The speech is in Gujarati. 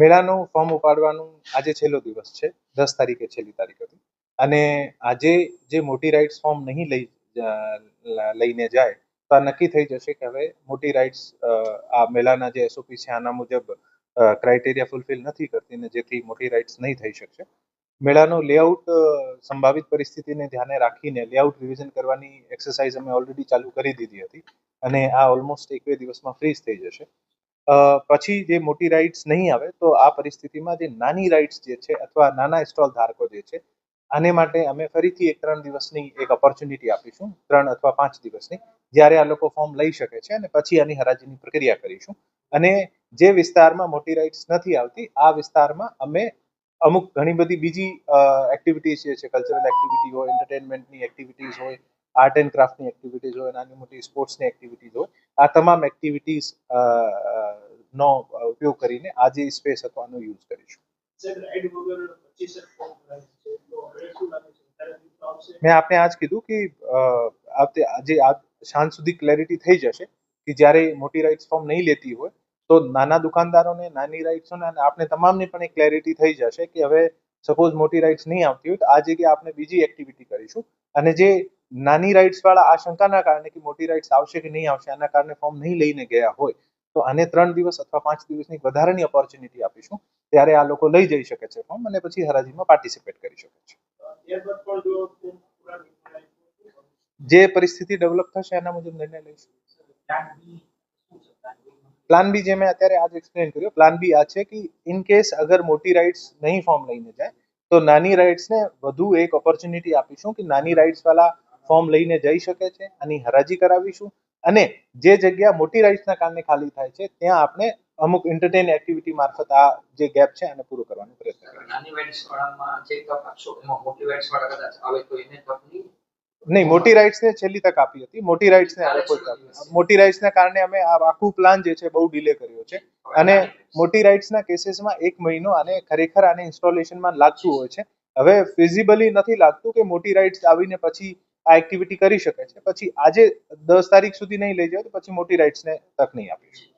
મેળાનું ફોર્મ ઉપાડવાનું આજે છેલ્લો દિવસ છે, 10 તારીખે છેલ્લી તારીખ હતી. અને આજે જે મોટી રાઇડ્સ ફોર્મ નહીં લઈને જાય તો આ નક્કી થઈ જશે કે હવે મોટી રાઇડ્સ આ મેળાના જે એસઓપી છે આના મુજબ ક્રાઇટેરિયા ફૂલફિલ નથી કરતી ને જેથી મોટી રાઇડ્સ નહીં થઈ શકશે. મેળાનું લેઆઉટ સંભવિત પરિસ્થિતિને ધ્યાને રાખીને લેઆઉટ રિવિઝન કરવાની એક્સરસાઇઝ અમે ઓલરેડી ચાલુ કરી દીધી હતી અને આ ઓલમોસ્ટ 1-2 દિવસમાં ફ્રીઝ થઈ જશે. પછી જે મોટી રાઇડ્સ નહીં આવે તો આ પરિસ્થિતિમાં જે નાની રાઇડ્સ જે છે અથવા નાના સ્ટોલ ધારકો જે છે આને માટે અમે ફરીથી 3 દિવસની એક ઓપોર્ચ્યુનિટી આપીશું, 3 અથવા 5 દિવસની, જ્યારે આ લોકો ફોર્મ લઈ શકે છે અને પછી આની હરાજીની પ્રક્રિયા કરીશું. અને જે વિસ્તારમાં મોટી રાઇડ્સ નથી આવતી આ વિસ્તારમાં અમે અમુક ઘણી બધી બીજી એક્ટિવિટીઝ જે છે, કલ્ચરલ એક્ટિવિટી હોય, એન્ટરટેનમેન્ટની એક્ટિવિટીઝ હોય, આર્ટ એન્ડ ક્રાફ્ટની એક્ટિવિટીઝ હોય, નાની મોટી સ્પોર્ટ્સની એક્ટિવિટીઝ હોય, આ તમામ એક્ટિવિટીઝ નો ઉપયોગ કરીને આ જે સ્પેસ હતો આનો યુઝ કરીશું. મેં આપને આજ કીધું કે આજે સાંજ સુધી ક્લેરિટી થઈ જશે કે જ્યારે મોટી રાઇડ્સ ફોર્મ નહીં લેતી હોય તો નાના દુકાનદારોને, નાની રાઇડ્સોને અને આપણે તમામને પણ એક ક્લેરિટી થઈ જશે કે હવે સપોઝ મોટી રાઇડ્સ નહીં આવતી હોય તો આ જગ્યાએ આપણે બીજી એક્ટિવિટી કરીશું. અને જે નાની રાઇડ્સ વાળા આશંકાના કારણે કે મોટી રાઇડ્સ આવશે કે નહીં આવશે આના કારણે ફોર્મ નહીં લઈને ગયા હોય તો આને 3 દિવસ અથવા 5 દિવસની વધારાની ઓપોર્ચ્યુનિટી આપીશું, ત્યારે આ લોકો લઈ જઈ શકે છે ફોર્મ અને પછી હરાજીમાં પાર્ટિસિપેટ કરી શકે છે. જે પરિસ્થિતિ ડેવલપ થશે એના મુજબ નિર્ણય લઈશું. પ્લાન બી જે મેં અત્યારે આજ એક્સપ્લેન કર્યો, પ્લાન બી આ છે કે ઇન કેસ અગર મોટી રાઇડ્સ નહીં ફોર્મ લઈને જાય તો નાની રાઇડ્સને વધુ એક ઓપોર્ચ્યુનિટી આપીશું કે નાની રાઇડ્સ વાળા ફોર્મ લઈને જઈ શકે છે, આની હરાજી કરાવીશું અને જે જગ્યા મોટી રાઇડ્સના કારણે ખાલી થાય છે ત્યાં આપણે અમુક એન્ટરટેન એક્ટિવિટી મારફત આ જે ગેપ છે એને પૂરો કરવાનો પ્રયત્ન કરીશું. નાની રાઇડ્સ વાળામાં જે તક આપશો એમાં મોટી રાઇડ્સ વાળા કદાચ આવે તો એને તક નહીં, મોટી રાઇડ્સને છેલ્લી તક આપી હતી. મોટી રાઇડ્સને હવે કોઈ તક નથી. મોટી રાઇડ્સના કારણે અમે આ આખું પ્લાન જે છે બહુ ડિલે કર્યો છે અને મોટી રાઇડ્સના કેસીસમાં 1 મહિનો આને ખરેખર આને ઇન્સ્ટોલેશનમાં લાગતું હોય છે. હવે ફિઝિબલી નથી લાગતું કે મોટી રાઇડ્સ આવીને પછી આ એક્ટિવિટી કરી શકે છે. પછી આજે 10 તારીખ સુધી નહીં લઈ જાય તો પછી મોટી રાઇડ્સને તક નહીં આપીશું.